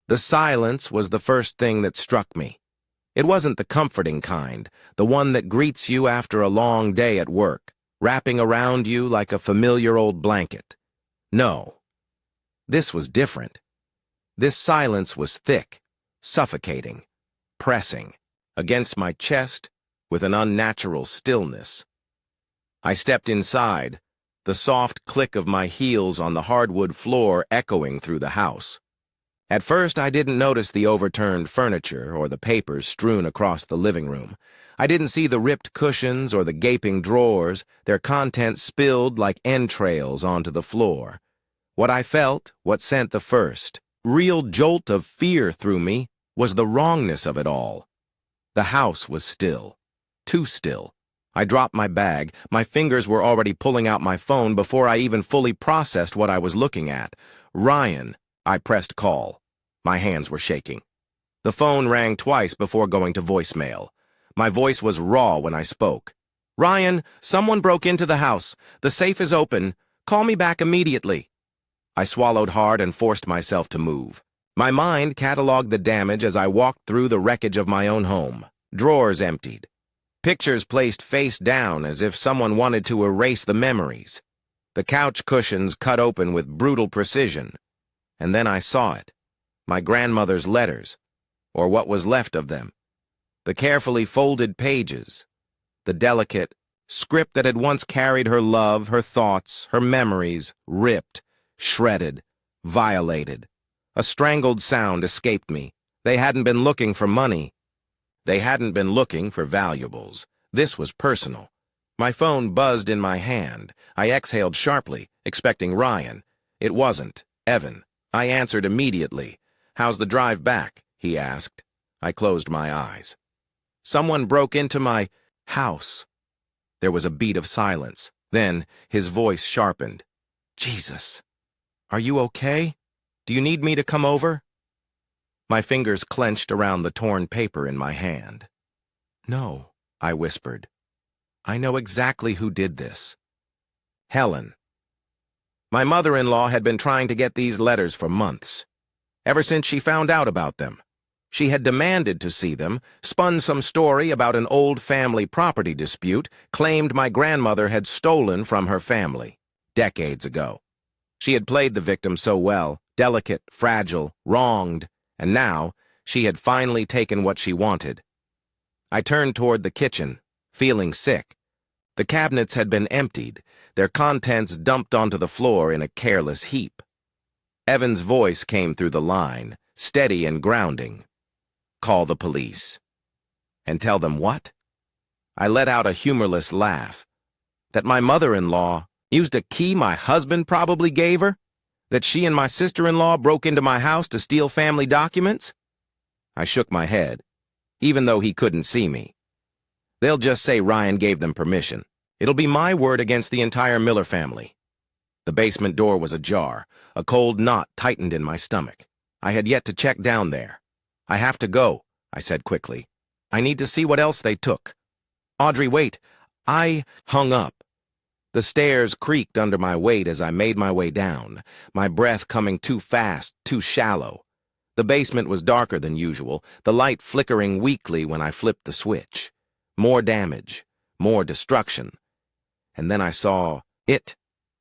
The silence was the first thing that struck me. It wasn't the comforting kind, the one that greets you after a long day at work, wrapping around you like a familiar old blanket. No. This was different. This silence was thick, suffocating, pressing, against my chest with an unnatural stillness. I stepped inside, the soft click of my heels on the hardwood floor echoing through the house. At first, I didn't notice the overturned furniture or the papers strewn across the living room. I didn't see the ripped cushions or the gaping drawers, their contents spilled like entrails onto the floor. What I felt, what sent the first, real jolt of fear through me, was the wrongness of it all. The house was still. Too still. I dropped my bag. My fingers were already pulling out my phone before I even fully processed what I was looking at. Ryan. I pressed call. My hands were shaking. The phone rang twice before going to voicemail. My voice was raw when I spoke. "Ryan, someone broke into the house. The safe is open. Call me back immediately." I swallowed hard and forced myself to move. My mind cataloged the damage as I walked through the wreckage of my own home. Drawers emptied. Pictures placed face down as if someone wanted to erase the memories. The couch cushions cut open with brutal precision. And then I saw it. My grandmother's letters, or what was left of them. The carefully folded pages. The delicate script that had once carried her love, her thoughts, her memories, ripped, shredded, violated. A strangled sound escaped me. They hadn't been looking for money. They hadn't been looking for valuables. This was personal. My phone buzzed in my hand. I exhaled sharply, expecting Ryan. It wasn't. Evan. I answered immediately. "How's the drive back?" he asked. I closed my eyes. "Someone broke into my house." There was a beat of silence. Then his voice sharpened. "Jesus. Are you okay? Do you need me to come over?" My fingers clenched around the torn paper in my hand. "No," I whispered. "I know exactly who did this. Helen." My mother-in-law had been trying to get these letters for months. Ever since she found out about them. She had demanded to see them, spun some story about an old family property dispute, claimed my grandmother had stolen from her family, decades ago. She had played the victim so well, delicate, fragile, wronged, and now she had finally taken what she wanted. I turned toward the kitchen, feeling sick. The cabinets had been emptied, their contents dumped onto the floor in a careless heap. Evan's voice came through the line, steady and grounding. "Call the police." "And tell them what?" I let out a humorless laugh. "That my mother-in-law used a key my husband probably gave her? That she and my sister-in-law broke into my house to steal family documents?" I shook my head, even though he couldn't see me. "They'll just say Ryan gave them permission. It'll be my word against the entire Miller family." The basement door was ajar. A cold knot tightened in my stomach. I had yet to check down there. "I have to go," I said quickly. "I need to see what else they took." "Audrey, wait." I hung up. The stairs creaked under my weight as I made my way down, my breath coming too fast, too shallow. The basement was darker than usual, the light flickering weakly when I flipped the switch. More damage, more destruction. And then I saw it.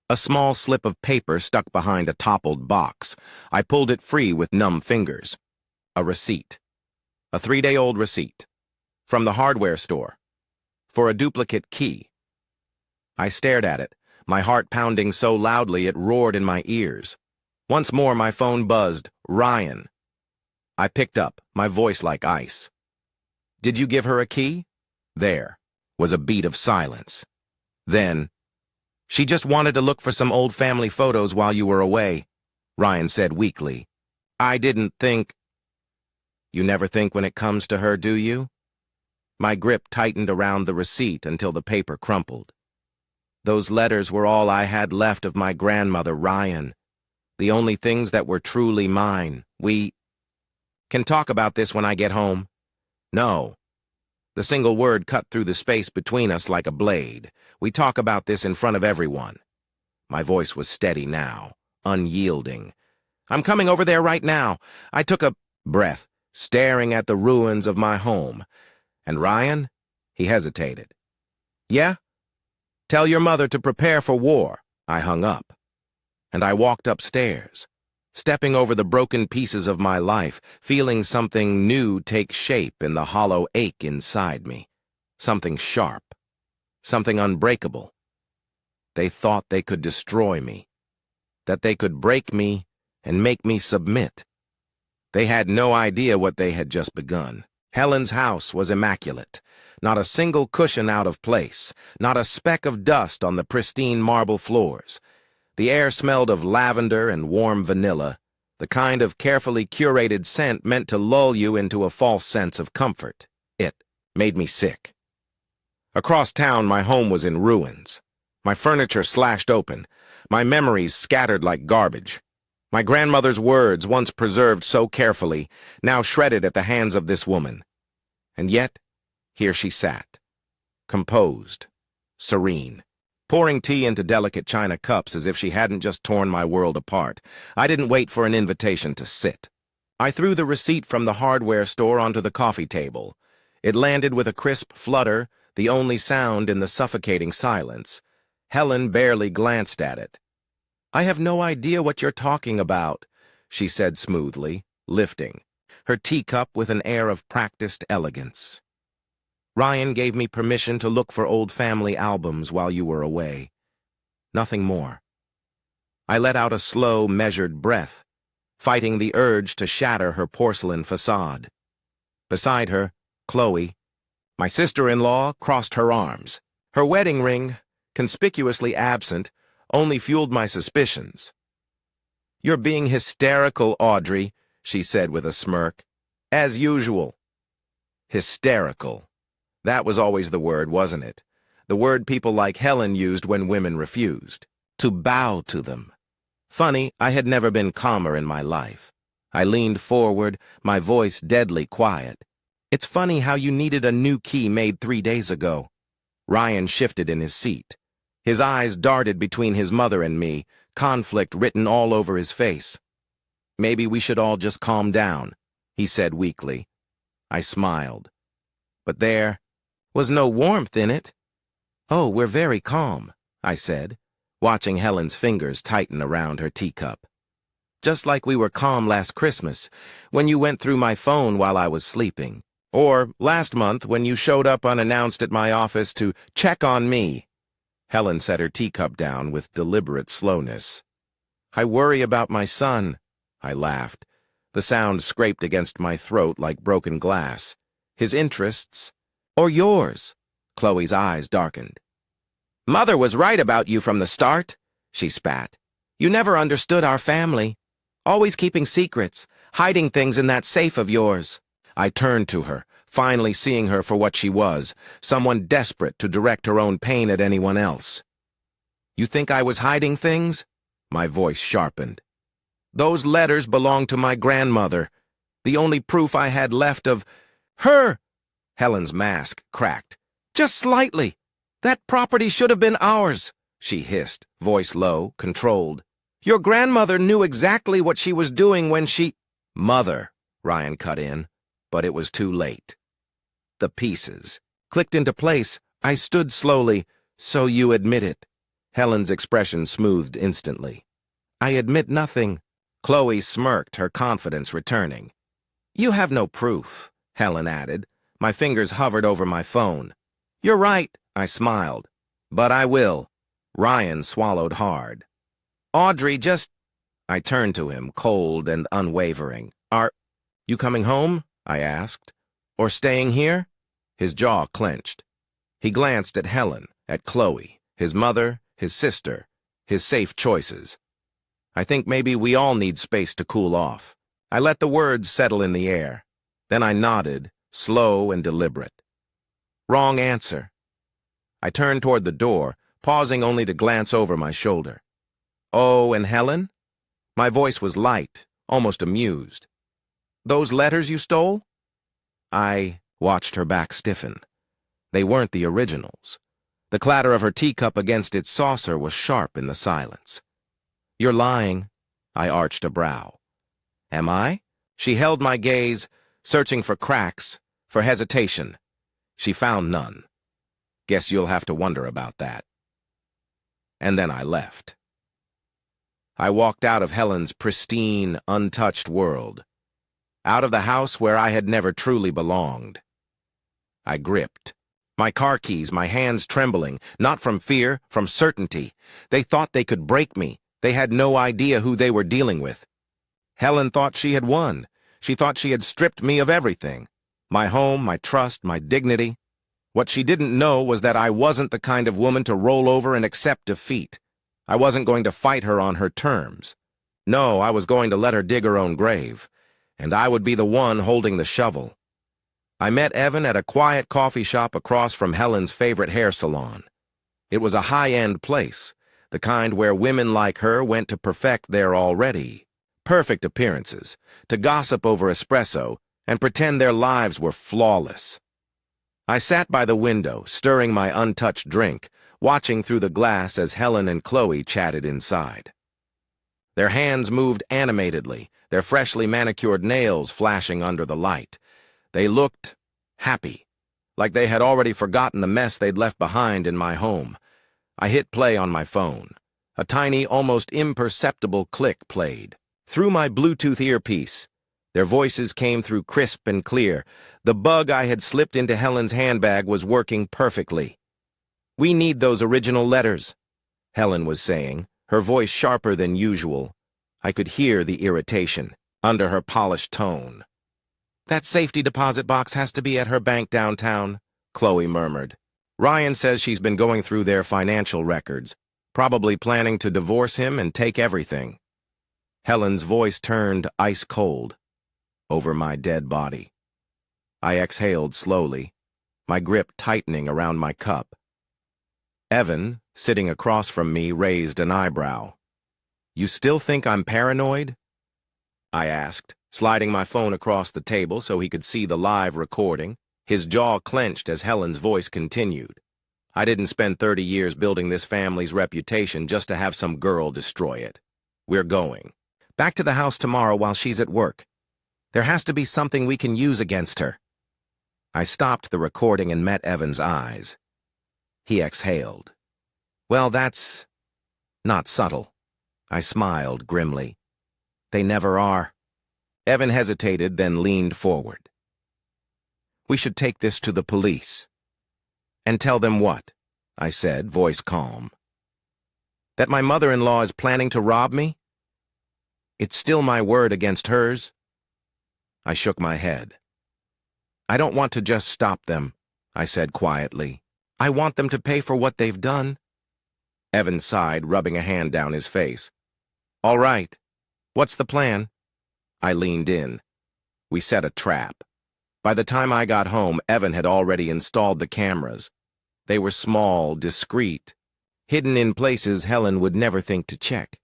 A small slip of paper stuck behind a toppled box. I pulled it free with numb fingers. A receipt. A 3-day-old receipt. From the hardware store. For a duplicate key. I stared at it, my heart pounding so loudly it roared in my ears. Once more my phone buzzed. "Ryan." I picked up, my voice like ice. "Did you give her a key?" There was a beat of silence. Then, "She just wanted to look for some old family photos while you were away," Ryan said weakly. "I didn't think—" "You never think when it comes to her, do you?" My grip tightened around the receipt until the paper crumpled. Those letters were all I had left of my grandmother, Ryan. The only things that were truly mine. "We can talk about this when I get home." "No." The single word cut through the space between us like a blade. "We talk about this in front of everyone." My voice was steady now, unyielding. I'm coming over there right now. I took a breath, staring at the ruins of my home. And Ryan? He hesitated. Yeah? Tell your mother to prepare for war. I hung up. And I walked upstairs, stepping over the broken pieces of my life, feeling something new take shape in the hollow ache inside me. Something sharp. Something unbreakable. They thought they could destroy me, that they could break me and make me submit. They had no idea what they had just begun. Helen's house was immaculate. Not a single cushion out of place, not a speck of dust on the pristine marble floors. The air smelled of lavender and warm vanilla, the kind of carefully curated scent meant to lull you into a false sense of comfort. It made me sick. Across town, my home was in ruins. My furniture slashed open, my memories scattered like garbage. My grandmother's words, once preserved so carefully, now shredded at the hands of this woman. And yet, here she sat, composed, serene, pouring tea into delicate china cups as if she hadn't just torn my world apart. I didn't wait for an invitation to sit. I threw the receipt from the hardware store onto the coffee table. It landed with a crisp flutter, the only sound in the suffocating silence. Helen barely glanced at it. I have no idea what you're talking about, she said smoothly, lifting, her teacup with an air of practiced elegance. Ryan gave me permission to look for old family albums while you were away. Nothing more. I let out a slow, measured breath, fighting the urge to shatter her porcelain facade. Beside her, Chloe, my sister-in-law, crossed her arms. Her wedding ring, conspicuously absent, only fueled my suspicions. You're being hysterical, Audrey, she said with a smirk. As usual. Hysterical. That was always the word, wasn't it? The word people like Helen used when women refused. To bow to them. Funny, I had never been calmer in my life. I leaned forward, my voice deadly quiet. It's funny how you needed a new key made 3 days ago. Ryan shifted in his seat. His eyes darted between his mother and me, conflict written all over his face. Maybe we should all just calm down, he said weakly. I smiled. But there was no warmth in it. Oh, we're very calm, I said, watching Helen's fingers tighten around her teacup. Just like we were calm last Christmas, when you went through my phone while I was sleeping. Or last month when you showed up unannounced at my office to check on me. Helen set her teacup down with deliberate slowness. I worry about my son, I laughed. The sound scraped against my throat like broken glass. His interests, or yours? Chloe's eyes darkened. Mother was right about you from the start, she spat. You never understood our family. Always keeping secrets, hiding things in that safe of yours. I turned to her, finally seeing her for what she was, someone desperate to direct her own pain at anyone else. You think I was hiding things? My voice sharpened. Those letters belonged to my grandmother, the only proof I had left of her. Helen's mask cracked. Just slightly. That property should have been ours, she hissed, voice low, controlled. Your grandmother knew exactly what she was doing when she— Mother, Ryan cut in, but it was too late. The pieces clicked into place. I stood slowly. So you admit it. Helen's expression smoothed instantly. I admit nothing. Chloe smirked, her confidence returning. You have no proof, Helen added. My fingers hovered over my phone. You're right, I smiled. But I will. Ryan swallowed hard. Audrey, just— I turned to him, cold and unwavering. Are you coming home? I asked. Or staying here? His jaw clenched. He glanced at Helen, at Chloe, his mother, his sister, his safe choices. I think maybe we all need space to cool off. I let the words settle in the air. Then I nodded, slow and deliberate. Wrong answer. I turned toward the door, pausing only to glance over my shoulder. Oh, and Helen? My voice was light, almost amused. Those letters you stole? I watched her back stiffen. They weren't the originals. The clatter of her teacup against its saucer was sharp in the silence. You're lying, I arched a brow. Am I? She held my gaze, searching for cracks, for hesitation. She found none. Guess you'll have to wonder about that. And then I left. I walked out of Helen's pristine, untouched world. Out of the house where I had never truly belonged. I gripped. My car keys, my hands trembling, not from fear, from certainty. They thought they could break me. They had no idea who they were dealing with. Helen thought she had won. She thought she had stripped me of everything. My home, my trust, my dignity. What she didn't know was that I wasn't the kind of woman to roll over and accept defeat. I wasn't going to fight her on her terms. No, I was going to let her dig her own grave. And I would be the one holding the shovel. I met Evan at a quiet coffee shop across from Helen's favorite hair salon. It was a high-end place, the kind where women like her went to perfect their already perfect appearances, to gossip over espresso and pretend their lives were flawless. I sat by the window, stirring my untouched drink, watching through the glass as Helen and Chloe chatted inside. Their hands moved animatedly, their freshly manicured nails flashing under the light. They looked happy, like they had already forgotten the mess they'd left behind in my home. I hit play on my phone. A tiny, almost imperceptible click played. Through my Bluetooth earpiece, their voices came through crisp and clear. The bug I had slipped into Helen's handbag was working perfectly. "We need those original letters," Helen was saying, her voice sharper than usual. I could hear the irritation under her polished tone. "That safety deposit box has to be at her bank downtown," Chloe murmured. "Ryan says she's been going through their financial records, probably planning to divorce him and take everything." Helen's voice turned ice-cold over my dead body. I exhaled slowly, my grip tightening around my cup. Evan, sitting across from me, raised an eyebrow. "You still think I'm paranoid?" I asked, sliding my phone across the table so he could see the live recording. His jaw clenched as Helen's voice continued. "I didn't spend 30 years building this family's reputation just to have some girl destroy it. We're going. Back to the house tomorrow while she's at work. There has to be something we can use against her." I stopped the recording and met Evan's eyes. He exhaled. "Well, that's not subtle." I smiled grimly. "They never are." Evan hesitated, then leaned forward. "We should take this to the police." "And tell them what?" I said, voice calm. "That my mother-in-law is planning to rob me? It's still my word against hers." I shook my head. "I don't want to just stop them," I said quietly. "I want them to pay for what they've done." Evan sighed, rubbing a hand down his face. "All right. What's the plan?" I leaned in. We set a trap. By the time I got home, Evan had already installed the cameras. They were small, discreet, hidden in places Helen would never think to check.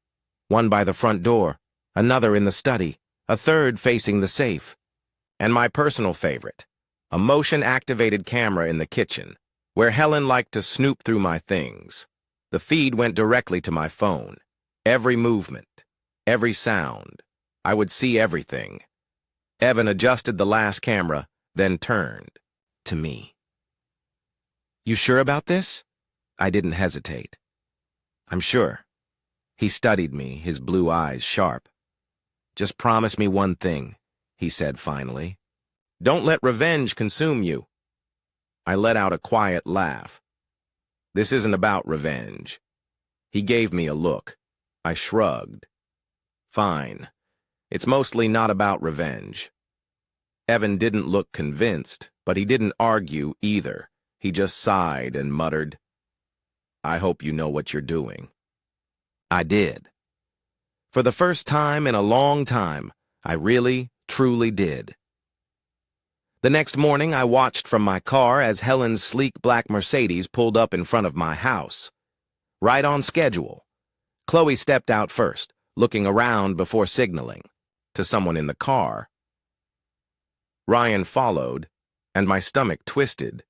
One by the front door, another in the study, a third facing the safe. And my personal favorite, a motion-activated camera in the kitchen, where Helen liked to snoop through my things. The feed went directly to my phone. Every movement, every sound. I would see everything. Evan adjusted the last camera, then turned to me. "You sure about this?" I didn't hesitate. "I'm sure." He studied me, his blue eyes sharp. "Just promise me one thing," he said finally. "Don't let revenge consume you." I let out a quiet laugh. "This isn't about revenge." He gave me a look. I shrugged. "Fine. It's mostly not about revenge." Evan didn't look convinced, but he didn't argue either. He just sighed and muttered, "I hope you know what you're doing." I did. For the first time in a long time, I really, truly did. The next morning, I watched from my car as Helen's sleek black Mercedes pulled up in front of my house. Right on schedule. Chloe stepped out first, looking around before signaling to someone in the car. Ryan followed, and my stomach twisted.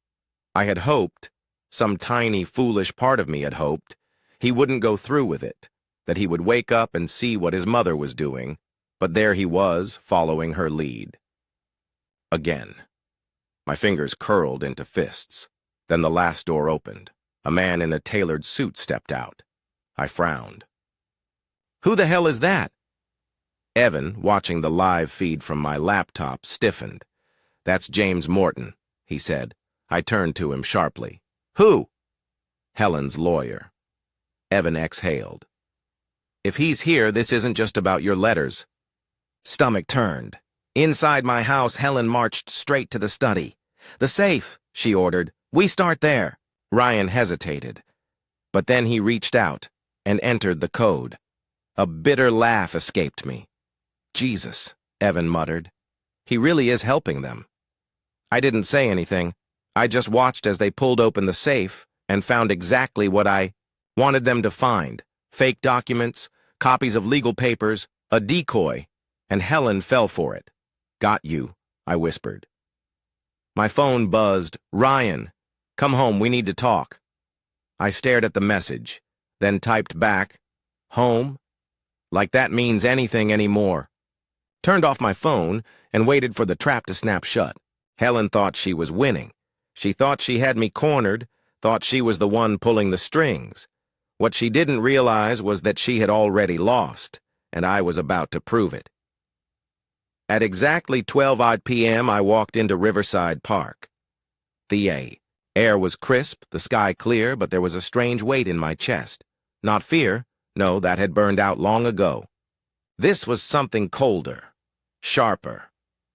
I had hoped, some tiny, foolish part of me had hoped, he wouldn't go through with it. that he would wake up and see what his mother was doing, but there he was, following her lead. Again. My fingers curled into fists. Then the last door opened. A man in a tailored suit stepped out. I frowned. "Who the hell is that?" Evan, watching the live feed from my laptop, stiffened. "That's James Morton," he said. I turned to him sharply. "Who?" "Helen's lawyer." Evan exhaled. "If he's here, this isn't just about your letters." Stomach turned. Inside my house, Helen marched straight to the study. "The safe," she ordered. "We start there." Ryan hesitated. But then he reached out and entered the code. A bitter laugh escaped me. "Jesus," Evan muttered. "He really is helping them." I didn't say anything. I just watched as they pulled open the safe and found exactly what I wanted them to find. Fake documents, copies of legal papers, a decoy, and Helen fell for it. "Got you," I whispered. My phone buzzed. "Ryan, come home, we need to talk." I stared at the message, then typed back, "Home? Like that means anything anymore." Turned off my phone and waited for the trap to snap shut. Helen thought she was winning. She thought she had me cornered, thought she was the one pulling the strings. What she didn't realize was that she had already lost, and I was about to prove it. At exactly 12 p.m., I walked into Riverside Park. The air was crisp, the sky clear, but there was a strange weight in my chest. Not fear, no, that had burned out long ago. This was something colder, sharper,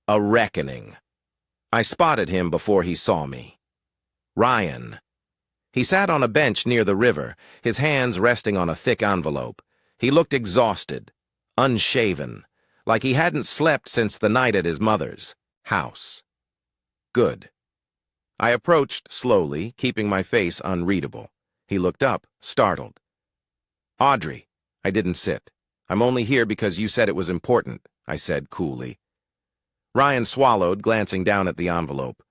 a reckoning. I spotted him before he saw me. Ryan. He sat on a bench near the river, his hands resting on a thick envelope. He looked exhausted, unshaven, like he hadn't slept since the night at his mother's house. Good. I approached slowly, keeping my face unreadable. He looked up, startled. "Audrey." I didn't sit. "I'm only here because you said it was important," I said coolly. Ryan swallowed, glancing down at the envelope.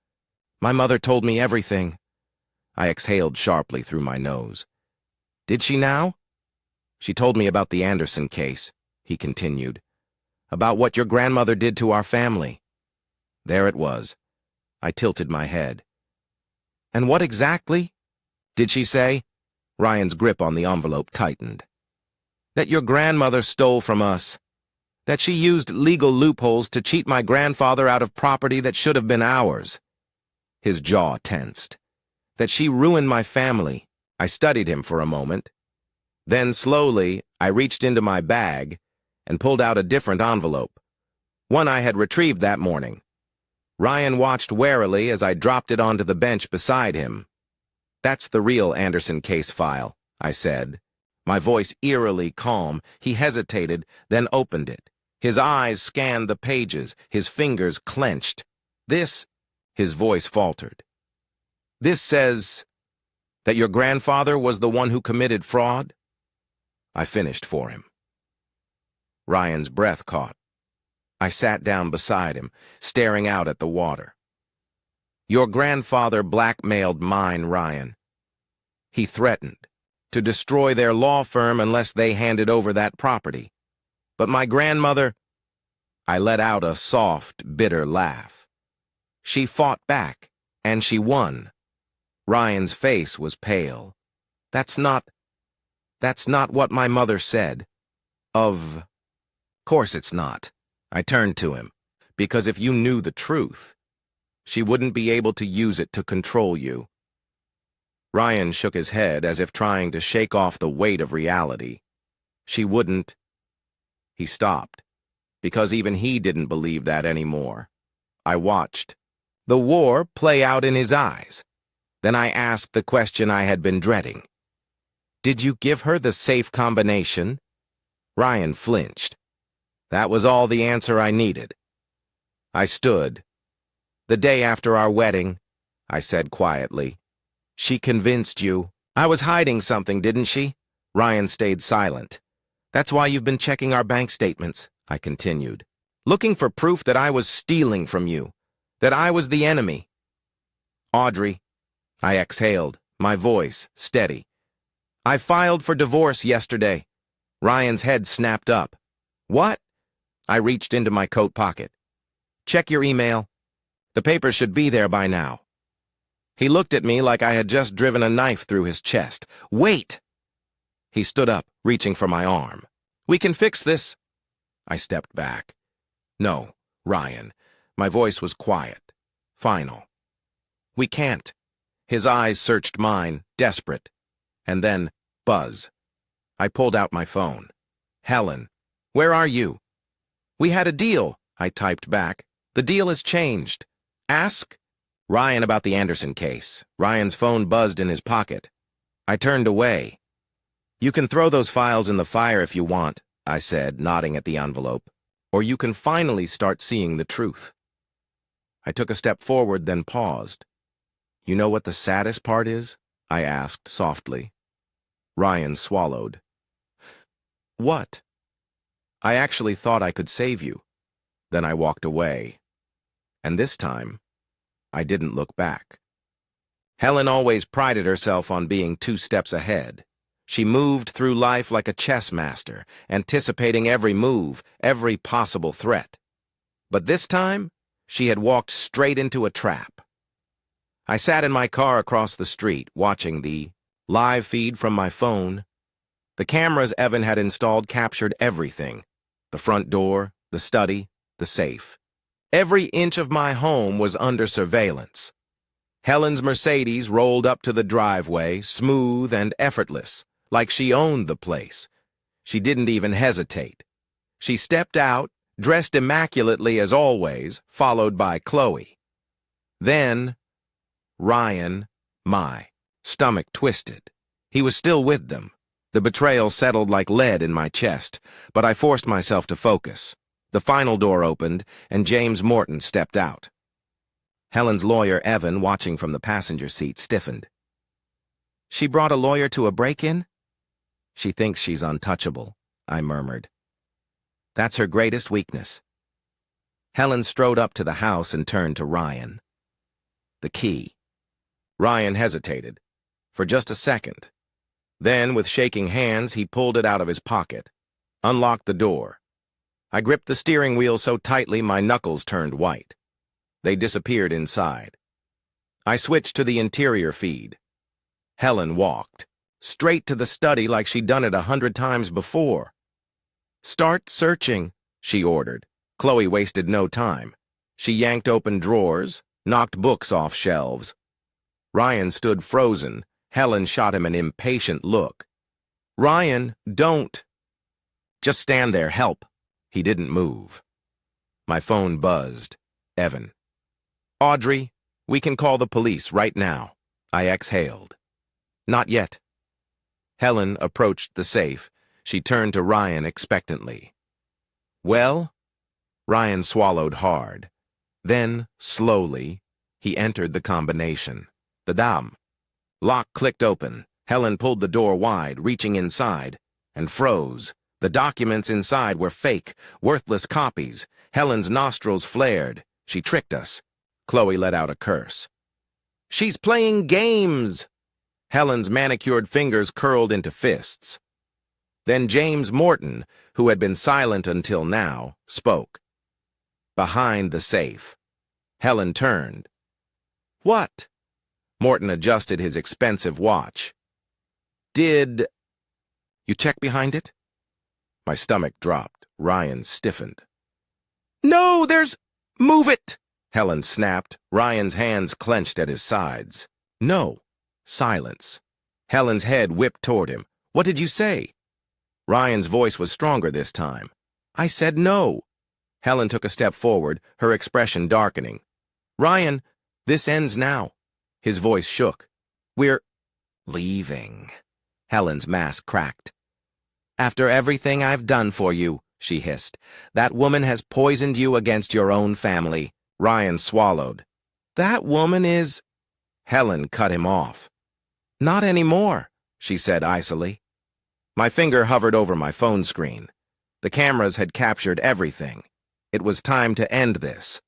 "My mother told me everything." I exhaled sharply through my nose. "Did she now?" "She told me about the Anderson case," he continued. "About what your grandmother did to our family." There it was. I tilted my head. "And what exactly did she say?" Ryan's grip on the envelope tightened. "That your grandmother stole from us. That she used legal loopholes to cheat my grandfather out of property that should have been ours." His jaw tensed. "That she ruined my family." I studied him for a moment. Then, slowly, I reached into my bag and pulled out a different envelope, one I had retrieved that morning. Ryan watched warily as I dropped it onto the bench beside him. "That's the real Anderson case file," I said. My voice eerily calm. He hesitated, then opened it. His eyes scanned the pages, his fingers clenched. "This," his voice faltered. "This says that your grandfather was the one who committed fraud?" I finished for him. Ryan's breath caught. I sat down beside him, staring out at the water. "Your grandfather blackmailed mine, Ryan. He threatened to destroy their law firm unless they handed over that property. But my grandmother—" I let out a soft, bitter laugh. "She fought back, and she won." Ryan's face was pale. That's not what my mother said." Of course it's not." I turned to him. "Because if you knew the truth, she wouldn't be able to use it to control you." Ryan shook his head as if trying to shake off the weight of reality. "She wouldn't." He stopped, because even he didn't believe that anymore. I watched the war play out in his eyes. Then I asked the question I had been dreading. "Did you give her the safe combination?" Ryan flinched. That was all the answer I needed. I stood. "The day after our wedding," I said quietly. "She convinced you." "I was hiding something, didn't she?" Ryan stayed silent. "That's why you've been checking our bank statements," I continued. "Looking for proof that I was stealing from you, that I was the enemy." "Audrey," I exhaled, my voice steady. "I filed for divorce yesterday." Ryan's head snapped up. What? I reached into my coat pocket. Check your email. The papers should be there by now. He looked at me like I had just driven a knife through his chest. Wait! He stood up, reaching for my arm. We can fix this. I stepped back. No, Ryan. My voice was quiet, final. We can't. His eyes searched mine, desperate. And then, buzz. I pulled out my phone. Helen, where are you? We had a deal, I typed back. The deal has changed. Ask Ryan about the Anderson case. Ryan's phone buzzed in his pocket. I turned away. You can throw those files in the fire if you want, I said, nodding at the envelope. Or you can finally start seeing the truth. I took a step forward, then paused. You know what the saddest part is? I asked softly. Ryan swallowed. What? I actually thought I could save you. Then I walked away. And this time, I didn't look back. Helen always prided herself on being 2 steps ahead. She moved through life like a chess master, anticipating every move, every possible threat. But this time, she had walked straight into a trap. I sat in my car across the street, watching the live feed from my phone. The cameras Evan had installed captured everything. The front door, the study, the safe. Every inch of my home was under surveillance. Helen's Mercedes rolled up to the driveway, smooth and effortless, like she owned the place. She didn't even hesitate. She stepped out, dressed immaculately as always, followed by Chloe. Then, Ryan, my stomach twisted. He was still with them. The betrayal settled like lead in my chest, but I forced myself to focus. The final door opened, and James Morton stepped out. Helen's lawyer, Evan, watching from the passenger seat, stiffened. She brought a lawyer to a break-in? She thinks she's untouchable, I murmured. That's her greatest weakness. Helen strode up to the house and turned to Ryan. The key. Ryan hesitated, for just a second. Then, with shaking hands, he pulled it out of his pocket, unlocked the door. I gripped the steering wheel so tightly my knuckles turned white. They disappeared inside. I switched to the interior feed. Helen walked, straight to the study like she'd done it 100 times before. Start searching, she ordered. Chloe wasted no time. She yanked open drawers, knocked books off shelves. Ryan stood frozen. Helen shot him an impatient look. Ryan, don't. Just stand there, help. He didn't move. My phone buzzed. Evan. Audrey, we can call the police right now. I exhaled. Not yet. Helen approached the safe. She turned to Ryan expectantly. Well? Ryan swallowed hard. Then, slowly, he entered the combination. The dam. Lock clicked open. Helen pulled the door wide, reaching inside, and froze. The documents inside were fake, worthless copies. Helen's nostrils flared. She tricked us. Chloe let out a curse. She's playing games! Helen's manicured fingers curled into fists. Then James Morton, who had been silent until now, spoke. Behind the safe. Helen turned. What? Morton adjusted his expensive watch. Did you check behind it? My stomach dropped. Ryan stiffened. No, there's... Move it! Helen snapped. Ryan's hands clenched at his sides. No. Silence. Helen's head whipped toward him. What did you say? Ryan's voice was stronger this time. I said no. Helen took a step forward, her expression darkening. Ryan, this ends now. His voice shook. We're leaving. Helen's mask cracked. After everything I've done for you, she hissed, that woman has poisoned you against your own family. Ryan swallowed. That woman is... Helen cut him off. Not anymore, she said icily. My finger hovered over my phone screen. The cameras had captured everything. It was time to end this.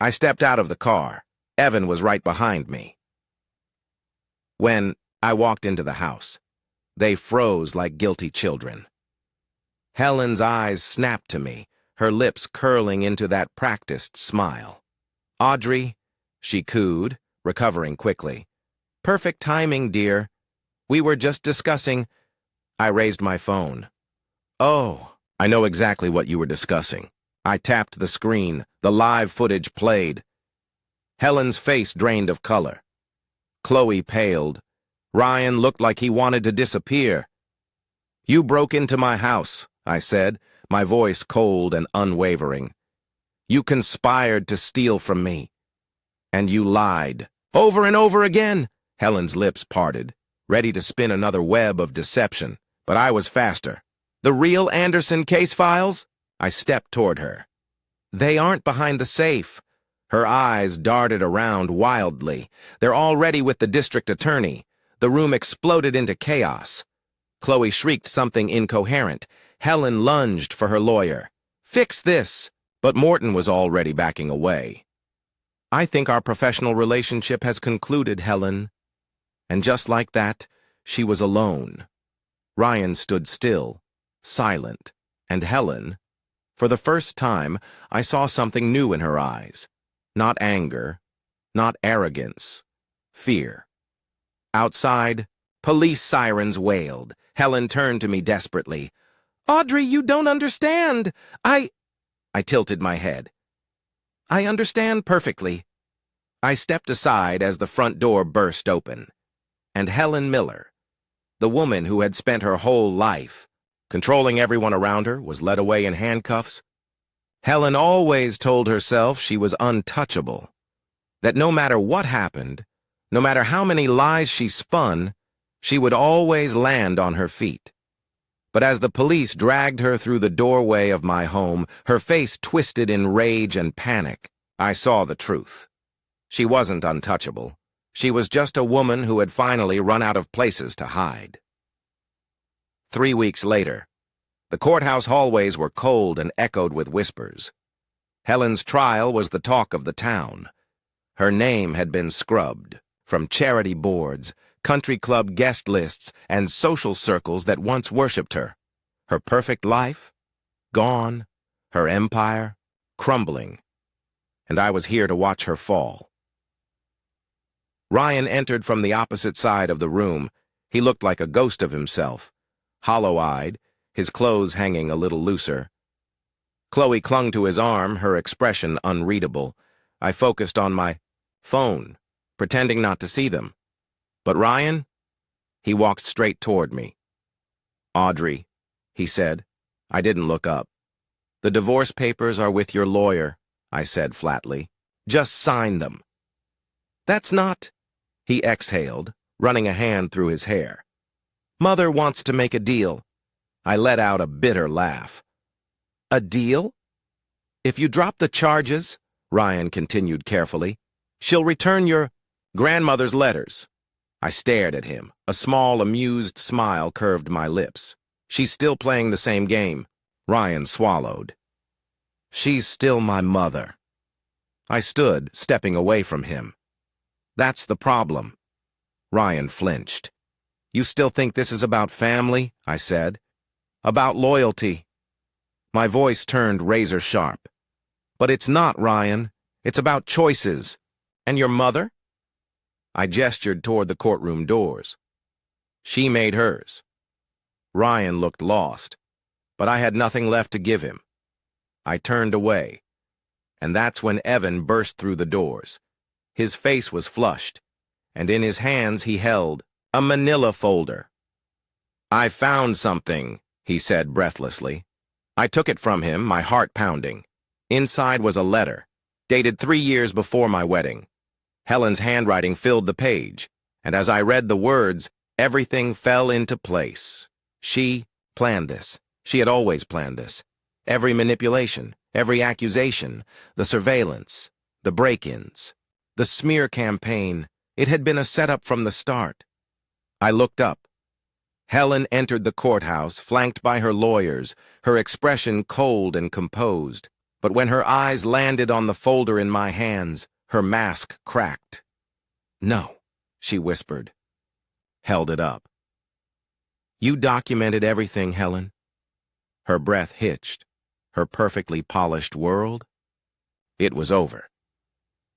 I stepped out of the car. Evan was right behind me. When I walked into the house, they froze like guilty children. Helen's eyes snapped to me, her lips curling into that practiced smile. "Audrey," she cooed, recovering quickly. "Perfect timing, dear. We were just discussing—" I raised my phone. "Oh, I know exactly what you were discussing." I tapped the screen. The live footage played. Helen's face drained of color. Chloe paled. Ryan looked like he wanted to disappear. "You broke into my house," I said, my voice cold and unwavering. "You conspired to steal from me. And you lied. Over and over again." Helen's lips parted, ready to spin another web of deception, but I was faster. "The real Anderson case files?" I stepped toward her. "They aren't behind the safe." Her eyes darted around wildly. "They're already with the district attorney." The room exploded into chaos. Chloe shrieked something incoherent. Helen lunged for her lawyer. "Fix this!" But Morton was already backing away. "I think our professional relationship has concluded, Helen." And just like that, she was alone. Ryan stood still, silent, and Helen, for the first time, I saw something new in her eyes. Not anger, not arrogance, fear. Outside, police sirens wailed. Helen turned to me desperately. "Audrey, you don't understand. I tilted my head. "I understand perfectly." I stepped aside as the front door burst open. And Helen Miller, the woman who had spent her whole life controlling everyone around her, was led away in handcuffs. Helen always told herself she was untouchable, that no matter what happened, no matter how many lies she spun, she would always land on her feet. But as the police dragged her through the doorway of my home, her face twisted in rage and panic, I saw the truth. She wasn't untouchable. She was just a woman who had finally run out of places to hide. 3 weeks later, the courthouse hallways were cold and echoed with whispers. Helen's trial was the talk of the town. Her name had been scrubbed from charity boards, country club guest lists, and social circles that once worshipped her. Her perfect life? Gone. Her empire? Crumbling. And I was here to watch her fall. Ryan entered from the opposite side of the room. He looked like a ghost of himself, hollow-eyed, his clothes hanging a little looser. Chloe clung to his arm, her expression unreadable. I focused on my phone, pretending not to see them. But Ryan? He walked straight toward me. "Audrey," he said. I didn't look up. "The divorce papers are with your lawyer," I said flatly. "Just sign them." "That's not—" he exhaled, running a hand through his hair. "Mother wants to make a deal." I let out a bitter laugh. "A deal? If you drop the charges," Ryan continued carefully, "she'll return your grandmother's letters." I stared at him. A small, amused smile curved my lips. "She's still playing the same game." Ryan swallowed. "She's still my mother." I stood, stepping away from him. "That's the problem." Ryan flinched. "You still think this is about family?" I said. "About loyalty." My voice turned razor sharp. "But it's not, Ryan. It's about choices. And your mother?" I gestured toward the courtroom doors. "She made hers." Ryan looked lost, but I had nothing left to give him. I turned away, and that's when Evan burst through the doors. His face was flushed, and in his hands he held a manila folder. "I found something," he said breathlessly. I took it from him, my heart pounding. Inside was a letter, dated 3 years before my wedding. Helen's handwriting filled the page, and as I read the words, everything fell into place. She planned this. She had always planned this. Every manipulation, every accusation, the surveillance, the break-ins, the smear campaign, it had been a setup from the start. I looked up. Helen entered the courthouse, flanked by her lawyers, her expression cold and composed. But when her eyes landed on the folder in my hands, her mask cracked. "No," she whispered. Held it up. "You documented everything, Helen." Her breath hitched. Her perfectly polished world? It was over.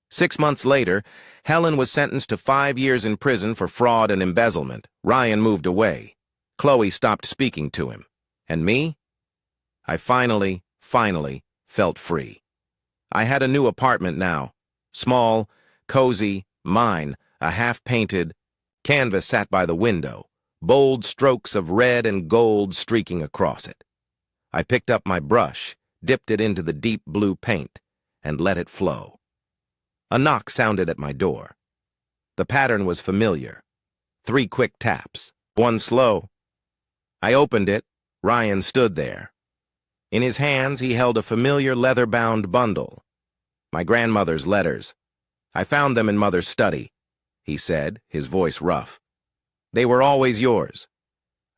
6 months later, Helen was sentenced to 5 years in prison for fraud and embezzlement. Ryan moved away. Chloe stopped speaking to him. And me? I finally felt free. I had a new apartment now. Small, cozy, mine, a half-painted canvas sat by the window, bold strokes of red and gold streaking across it. I picked up my brush, dipped it into the deep blue paint, and let it flow. A knock sounded at my door. The pattern was familiar. 3 quick taps, 1 slow. I opened it. Ryan stood there. In his hands, he held a familiar leather-bound bundle. My grandmother's letters. I found them in Mother's study, he said, his voice rough. They were always yours.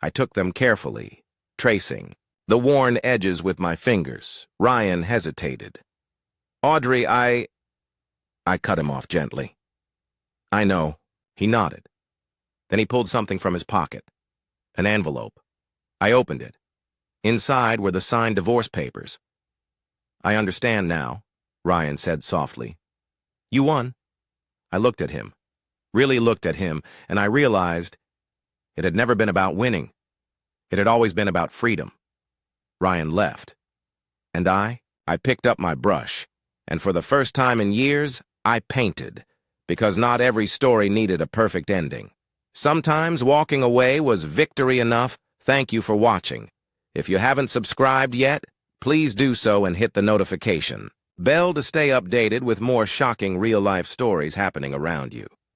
I took them carefully, tracing the worn edges with my fingers. Ryan hesitated. Audrey, I cut him off gently. I know. He nodded. Then he pulled something from his pocket. An envelope. I opened it. Inside were the signed divorce papers. I understand now, Ryan said softly. You won. I looked at him, really looked at him, and I realized it had never been about winning. It had always been about freedom. Ryan left. And I picked up my brush, and for the first time in years, I painted, because not every story needed a perfect ending. Sometimes walking away was victory enough. Thank you for watching. If you haven't subscribed yet, please do so and hit the notification bell to stay updated with more shocking real-life stories happening around you.